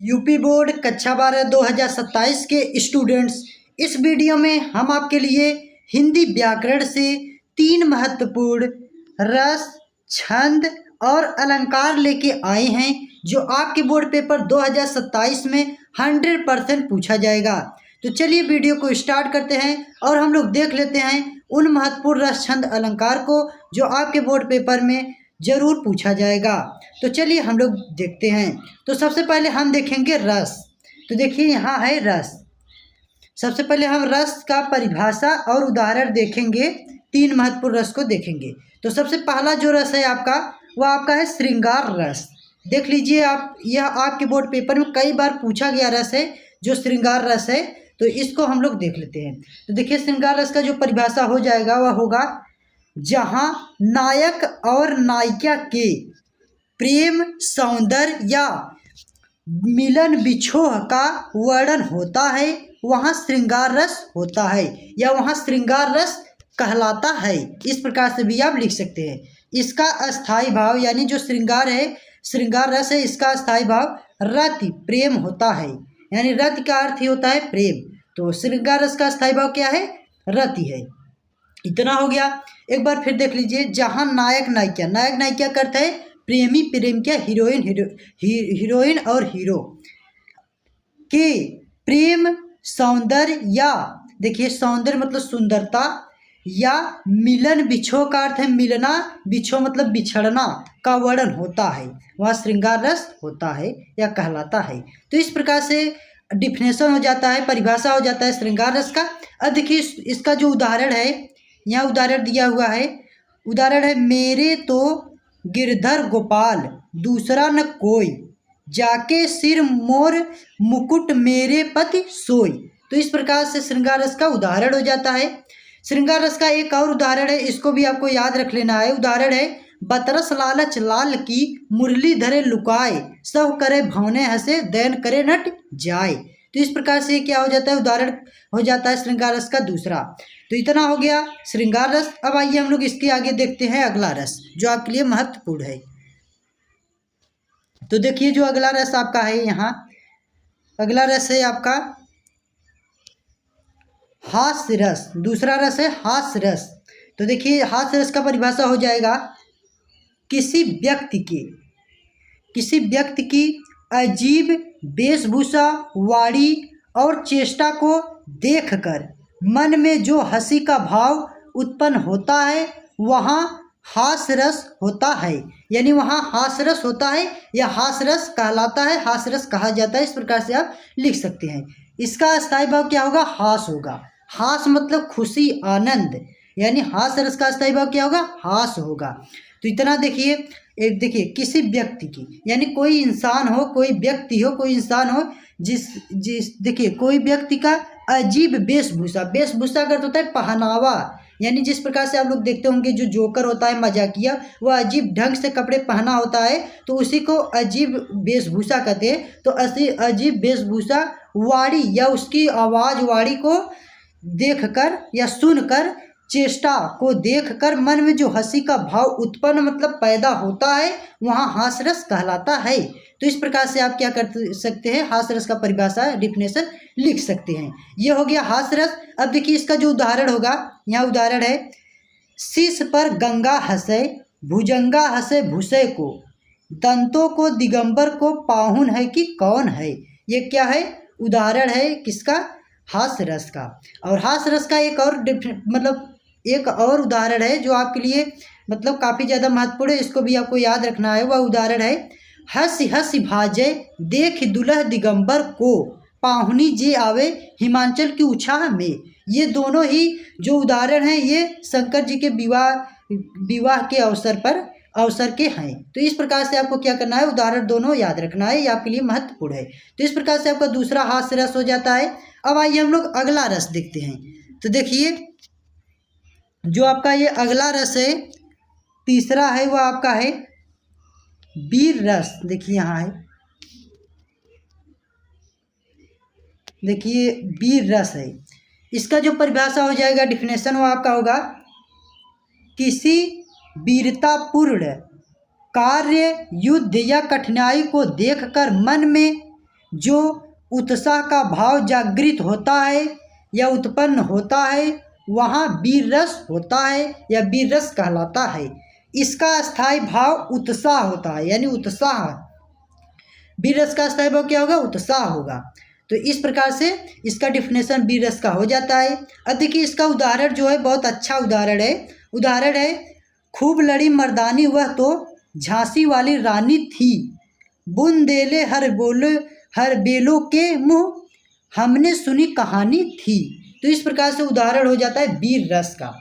UP board कक्षा 12 2027 के students, इस वीडियो में हम आपके लिए हिंदी व्याकरण से 3 महत्वपूर्ण रस, छंद और अलंकार लेके आए हैं जो आपके बोर्ड पेपर 2027 में 100% पूछा जाएगा। तो चलिए वीडियो को स्टार्ट करते हैं और हम लोग देख लेते हैं उन महत्वपूर्ण रस, छंद, अलंकार को जो आपके बोर्ड पेपर में जरूर पूछा जाएगा। तो चलिए हम लोग देखते हैं। तो सबसे पहले हम देखेंगे रस। तो देखिए यहाँ है रस। सबसे पहले हम रस का परिभाषा और उदाहरण देखेंगे, 3 महत्वपूर्ण रस को देखेंगे। तो सबसे पहला जो रस है आपका, वह आपका है श्रृंगार रस। देख लीजिए आप, यह आपके बोर्ड पेपर में कई बार पूछा गया रस है जो श्रृंगार रस है। तो इसको हम लोग देख लेते हैं। तो देखिए श्रृंगार रस का जो परिभाषा हो जाएगा वह होगा जहाँ नायक और नायिका के प्रेम, सौंदर्य या मिलन विछोह का वर्णन होता है, वहाँ श्रृंगार रस होता है या वहाँ श्रृंगार रस कहलाता है। इस प्रकार से भी आप लिख सकते हैं। इसका अस्थाई भाव यानी जो श्रृंगार है, श्रृंगार रस है, इसका अस्थाई भाव रति, प्रेम होता है। यानी रति का अर्थ ही होता है प्रेम। तो श्रृंगार रस का अस्थाई भाव क्या है? रति है। इतना हो गया। एक बार फिर देख लीजिए, जहाँ नायक नायिका, नायक नायिका का अर्थ है प्रेमी प्रेमिका, हीरोइन हीरोइन और हीरो के प्रेम, सौंदर्य या, देखिए सौंदर्य मतलब सुंदरता, या मिलन विछोह का अर्थ है मिलना, विछोह मतलब बिछड़ना का वर्णन होता है, वह श्रृंगार रस होता है या कहलाता है। तो इस प्रकार से डिफिनेशन हो जाता है, परिभाषा हो जाता है श्रृंगार रस का। अब देखिए इसका जो उदाहरण है, यहाँ उदाहरण दिया हुआ है। उदाहरण है, मेरे तो गिरधर गोपाल दूसरा न कोई, जाके सिर मोर मुकुट मेरे पति सोई। तो इस प्रकार से श्रृंगार रस का उदाहरण हो जाता है। श्रृंगार रस का एक और उदाहरण है, इसको भी आपको याद रख लेना है। उदाहरण है, बतरस लालच लाल की मुरली धरे लुकाए, सब करे भवने हंसे दैन करे नट जाए। तो इस प्रकार से क्या हो जाता है? उदाहरण हो जाता है श्रृंगार रस का दूसरा। तो इतना हो गया श्रृंगार रस। अब आइए हम लोग इसके आगे देखते हैं अगला रस जो आपके लिए महत्वपूर्ण है। तो देखिए जो अगला रस आपका है, यहाँ अगला रस है आपका हास्य रस। दूसरा रस है हास्य रस। तो देखिए हास्य रस का परिभाषा हो जाएगा, किसी व्यक्ति की अजीब वेशभूषा, वाणी और चेष्टा को देखकर मन में जो हंसी का भाव उत्पन्न होता है वहाँ हास्य रस होता है। यानी वहाँ हास्य रस होता है या हास्य रस कहलाता है, हास्य रस कहा जाता है। इस प्रकार से आप लिख सकते हैं। इसका अस्थाई भाव क्या होगा? हास होगा। हास मतलब खुशी, आनंद, यानी हास्य रस का अस्थाई भाव क्या होगा? हास होगा। तो इतना देखिए। एक देखिए किसी व्यक्ति की, यानी कोई इंसान हो, कोई व्यक्ति हो, कोई इंसान हो, जिस देखिए कोई व्यक्ति का अजीब वेशभूषा, वेशभूषा का अर्थ होता है पहनावा। यानी जिस प्रकार से आप लोग देखते होंगे जो जोकर होता है मजाकिया, वह अजीब ढंग से कपड़े पहना होता है, तो उसी को अजीब वेशभूषा कहते हैं। तो अजीब वेशभूषा, वाणी या उसकी आवाज़, वाणी को देखकर या सुनकर, चेष्टा को देखकर मन में जो हंसी का भाव उत्पन्न मतलब पैदा होता है, वहाँ हास्य रस कहलाता है। तो इस प्रकार से आप क्या कर सकते हैं? हास्य रस का परिभाषा, डिफिनेशन लिख सकते हैं। ये हो गया हास्य रस। अब देखिए इसका जो उदाहरण होगा, यहाँ उदाहरण है, शीश पर गंगा हंसे, भुजंगा हंसे भूसे को, दंतों को दिगंबर को पाहुन है कि कौन है। ये क्या है? उदाहरण है किसका? हास्य रस का। और हास्य रस का एक और उदाहरण है जो आपके लिए मतलब काफ़ी ज़्यादा महत्वपूर्ण है, इसको भी आपको याद रखना है। वह उदाहरण है, हंसी हंसी भाजे देख दुल्ह दिगंबर को, पाहुनी जे आवे हिमाचल की उछाह में। ये दोनों ही जो उदाहरण हैं ये शंकर जी के विवाह के अवसर के हैं। तो इस प्रकार से आपको क्या करना है? उदाहरण दोनों याद रखना है, ये आपके लिए महत्वपूर्ण है। तो इस प्रकार से आपका दूसरा हास्य रस हो जाता है। अब आइए हम लोग अगला रस देखते हैं। तो देखिए जो आपका ये अगला रस है, तीसरा है, वह आपका है वीर रस। देखिए यहाँ है, देखिए वीर रस है। इसका जो परिभाषा हो जाएगा, डिफिनेशन, वो आपका होगा, किसी वीरतापूर्ण कार्य, युद्ध या कठिनाई को देखकर मन में जो उत्साह का भाव जागृत होता है या उत्पन्न होता है वहाँ वीर रस होता है या वीर रस कहलाता है। इसका स्थायी भाव उत्साह होता है, यानी उत्साह। वीर रस का स्थायी भाव क्या होगा? उत्साह होगा। तो इस प्रकार से इसका डिफिनेशन वीर रस का हो जाता है। अब देखिए इसका उदाहरण जो है बहुत अच्छा उदाहरण है खूब लड़ी मर्दानी वह तो झांसी वाली रानी थी, बुंदेले हर बेलों के मुँह हमने सुनी कहानी थी। तो इस प्रकार से उदाहरण हो जाता है वीर रस का।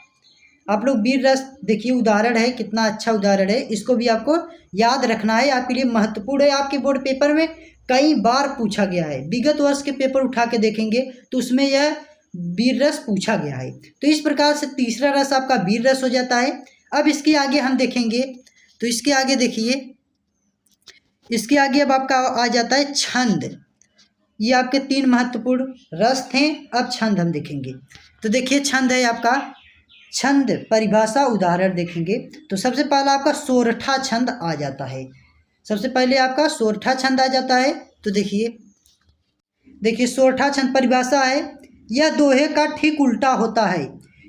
आप लोग वीर रस देखिए उदाहरण है, कितना अच्छा उदाहरण है। इसको भी आपको याद रखना है, आपके लिए महत्वपूर्ण है। आपके बोर्ड पेपर में कई बार पूछा गया है, विगत वर्ष के पेपर उठा के देखेंगे तो उसमें यह वीर रस पूछा गया है। तो इस प्रकार से तीसरा रस आपका वीर रस हो जाता है। अब इसके आगे हम देखेंगे तो इसके आगे देखिए, इसके आगे अब आपका आ जाता है छंद। ये आपके 3 महत्वपूर्ण रस थे। अब छंद हम देखेंगे तो देखिए छंद है आपका, छंद परिभाषा उदाहरण देखेंगे तो सबसे पहला आपका सोरठा छंद आ जाता है। सबसे पहले आपका सोरठा छंद आ जाता है। तो देखिए सोरठा छंद परिभाषा है, यह दोहे का ठीक उल्टा होता है।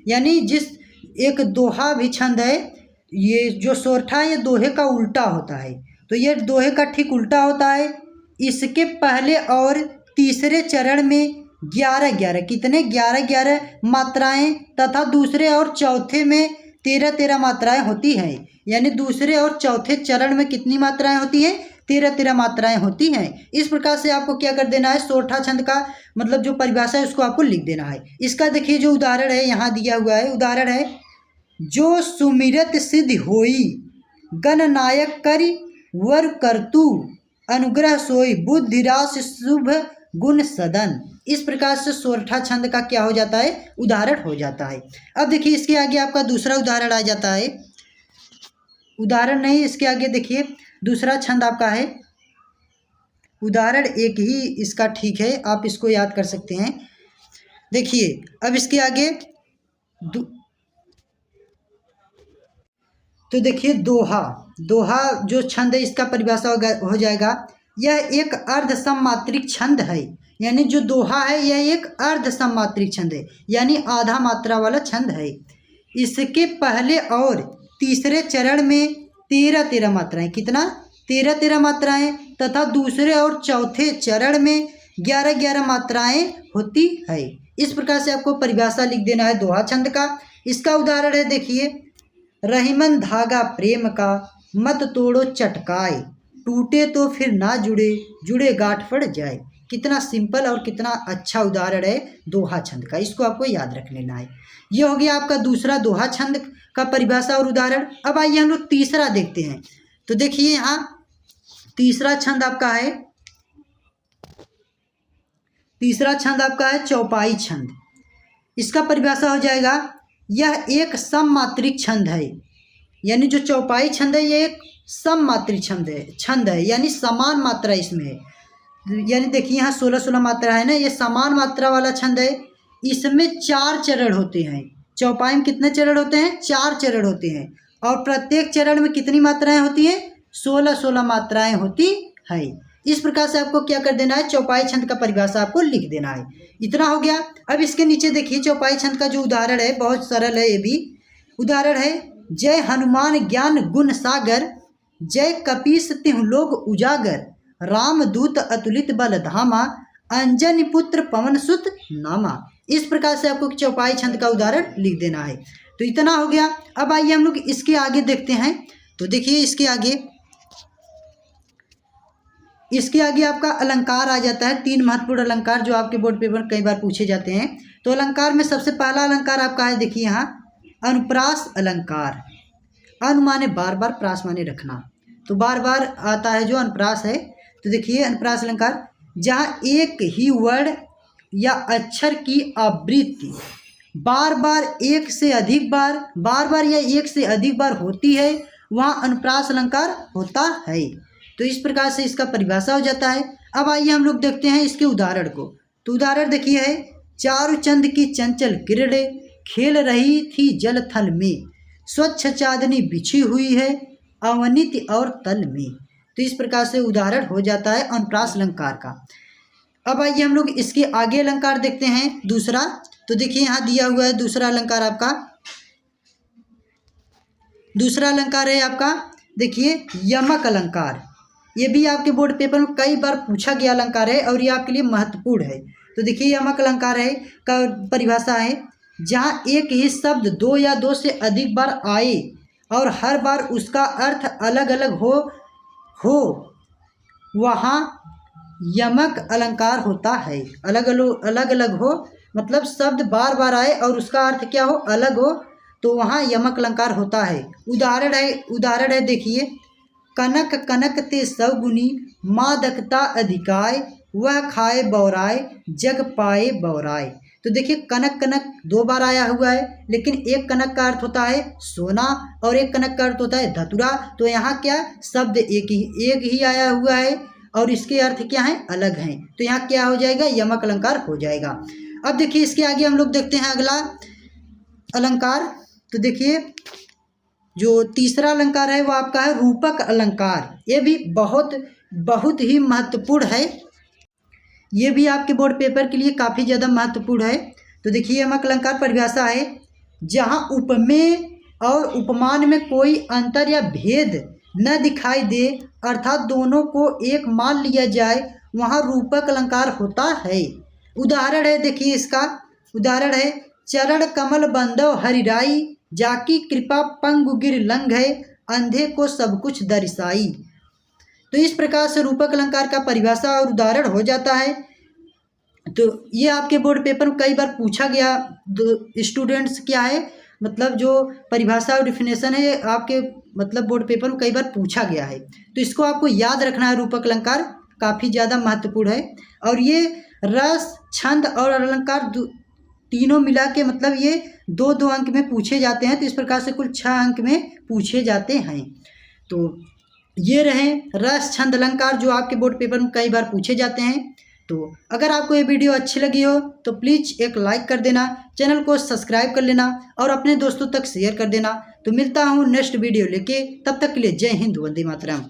यानी जिस एक दोहा भी छंद है, ये जो सोरठा है ये दोहे का उल्टा होता है। तो ये दोहे का ठीक उल्टा होता है। इसके पहले और तीसरे चरण में 11 कितने 11 मात्राएं तथा दूसरे और चौथे में 13 मात्राएं होती हैं। यानी दूसरे और चौथे चरण में कितनी मात्राएं होती हैं? 13 मात्राएं होती हैं। इस प्रकार से आपको क्या कर देना है, सोरठा छंद का मतलब जो परिभाषा है उसको आपको लिख देना है। इसका देखिए जो उदाहरण है यहाँ दिया हुआ है, उदाहरण है जो सुमिरत सिद्धि होई गणनायक करि वर करतु अनुग्रह सोई बुद्धिरास शुभ गुण सदन। इस प्रकार से सोरठा छंद का क्या हो जाता है? उदाहरण हो जाता है। अब देखिए इसके आगे आपका दूसरा उदाहरण आ जाता है, उदाहरण नहीं इसके आगे देखिए दूसरा छंद आपका है, उदाहरण एक ही इसका ठीक है, आप इसको याद कर सकते हैं। देखिए अब इसके आगे तो देखिए दोहा जो छंद है इसका परिभाषा हो जाएगा, यह एक अर्ध सममात्रिक छंद है। यानी जो दोहा है यह एक अर्ध सममात्रिक छंद है, यानी आधा मात्रा वाला छंद है। इसके पहले और तीसरे चरण में 13 मात्राएं, कितना 13 मात्राएं तथा दूसरे और चौथे चरण में 11 मात्राएं होती है। इस प्रकार से आपको परिभाषा लिख देना है दोहा छंद का। इसका उदाहरण है देखिए, रहीमन धागा प्रेम का मत तोड़ो चटकाए, टूटे तो फिर ना जुड़े गांठ पड़ जाए। कितना सिंपल और कितना अच्छा उदाहरण है दोहा छंद का, इसको आपको याद रख लेना है। यह हो गया आपका दूसरा दोहा छंद का परिभाषा और उदाहरण। अब आइए हम लोग तीसरा देखते हैं। तो देखिए यहाँ तीसरा छंद आपका है चौपाई छंद। इसका परिभाषा हो जाएगा, यह एक सममात्रिक छंद है। यानी जो चौपाई छंद है ये एक सममात्रिक छंद है, यानी समान मात्रा इसमें है। यानी देखिए यहाँ 16 मात्रा है ना, ये समान मात्रा वाला छंद है। इसमें 4 चरण होते हैं। चौपाई में कितने चरण होते हैं? 4 चरण होते हैं। और प्रत्येक चरण में कितनी मात्राएं होती हैं? 16 मात्राएं होती है। इस प्रकार से आपको क्या कर देना है, चौपाई छंद का परिभाषा आपको लिख देना है। इतना हो गया। अब इसके नीचे देखिए चौपाई छंद का जो उदाहरण है बहुत सरल है। ये भी उदाहरण है, जय हनुमान ज्ञान गुण सागर, जय कपीस तिहु लोग उजागर, रामदूत अतुलित बल धामा, अंजनी पुत्र पवन सुत नामा। इस प्रकार से आपको चौपाई छंद का उदाहरण लिख देना है। तो इतना हो गया। अब आइए हम लोग इसके आगे देखते हैं। तो देखिए इसके आगे आपका अलंकार आ जाता है। 3 महत्वपूर्ण अलंकार जो आपके बोर्ड पेपर कई बार पूछे जाते हैं। तो अलंकार में सबसे पहला अलंकार आपका है देखिए यहाँ अनुप्रास अलंकार। अनु माने बार बार, प्रास माने रखना, तो बार बार आता है जो अनुप्रास है। तो देखिए अनुप्रास अलंकार, जहाँ एक ही वर्ण या अक्षर की आवृत्ति बार बार या एक से अधिक बार होती है वहाँ अनुप्रास अलंकार होता है। तो इस प्रकार से इसका परिभाषा हो जाता है। अब आइए हम लोग देखते हैं इसके उदाहरण को। तो उदाहरण देखिए है, चारुचंद की चंचल किरणें खेल रही थी जल थल में, स्वच्छ चांदनी बिछी हुई है अवनीत और तल में। तो इस प्रकार से उदाहरण हो जाता है अनुप्रास अलंकार का। अब आइए हम लोग इसके आगे अलंकार देखते हैं दूसरा। तो देखिए यहाँ दिया हुआ है दूसरा अलंकार आपका, दूसरा अलंकार है आपका देखिए यमक अलंकार। ये भी आपके बोर्ड पेपर में कई बार पूछा गया अलंकार है और ये आपके लिए महत्वपूर्ण है। तो देखिए यमक अलंकार है का परिभाषा है, जहाँ एक ही शब्द दो या दो से अधिक बार आए और हर बार उसका अर्थ अलग अलग हो वहाँ यमक अलंकार होता है। अलग अलग हो मतलब शब्द बार बार आए और उसका अर्थ क्या हो, अलग हो, तो वहाँ यमक अलंकार होता है। उदाहरण है देखिए, कनक कनक ते सौगुनी मादकता अधिकाय, वह खाए बौराय जग पाए बौराय। तो देखिए कनक कनक दो बार आया हुआ है, लेकिन एक कनक का अर्थ होता है सोना और एक कनक का अर्थ होता है धतुरा। तो यहाँ क्या शब्द एक ही आया हुआ है और इसके अर्थ क्या है, अलग हैं। तो यहाँ क्या हो जाएगा, यमक अलंकार हो जाएगा। अब देखिए इसके आगे हम लोग देखते हैं अगला अलंकार। तो देखिए जो तीसरा अलंकार है वो आपका है रूपक अलंकार। ये भी बहुत ही महत्वपूर्ण है, ये भी आपके बोर्ड पेपर के लिए काफ़ी ज़्यादा महत्वपूर्ण है। तो देखिए यमक अलंकार परिभाषा है, जहाँ उपमेय और उपमान में कोई अंतर या भेद न दिखाई दे अर्थात दोनों को एक मान लिया जाए, वहाँ रूपक अलंकार होता है। उदाहरण है देखिए इसका, उदाहरण है चरण कमल बंदव हरिराई, जाकी कृपा पंगु गिर लंघ है, अंधे को सब कुछ दर्शाई। तो इस प्रकार से रूपक अलंकार का परिभाषा और उदाहरण हो जाता है। तो ये आपके बोर्ड पेपर में कई बार पूछा गया स्टूडेंट्स क्या है, मतलब जो परिभाषा और डिफिनेशन है आपके मतलब बोर्ड पेपर में कई बार पूछा गया है। तो इसको आपको याद रखना है, रूपक अलंकार काफ़ी ज़्यादा महत्वपूर्ण है। और ये रस छंद और अलंकार तीनों मिला के मतलब ये दो दो अंक में पूछे जाते हैं। तो इस प्रकार से कुल 6 अंक में पूछे जाते हैं। तो ये रहे रस छंद अलंकार जो आपके बोर्ड पेपर में कई बार पूछे जाते हैं। तो अगर आपको ये वीडियो अच्छी लगी हो तो प्लीज़ एक लाइक कर देना, चैनल को सब्सक्राइब कर लेना और अपने दोस्तों तक शेयर कर देना। तो मिलता हूँ नेक्स्ट वीडियो लेके, तब तक के लिए जय हिंद, वंदे मातरम।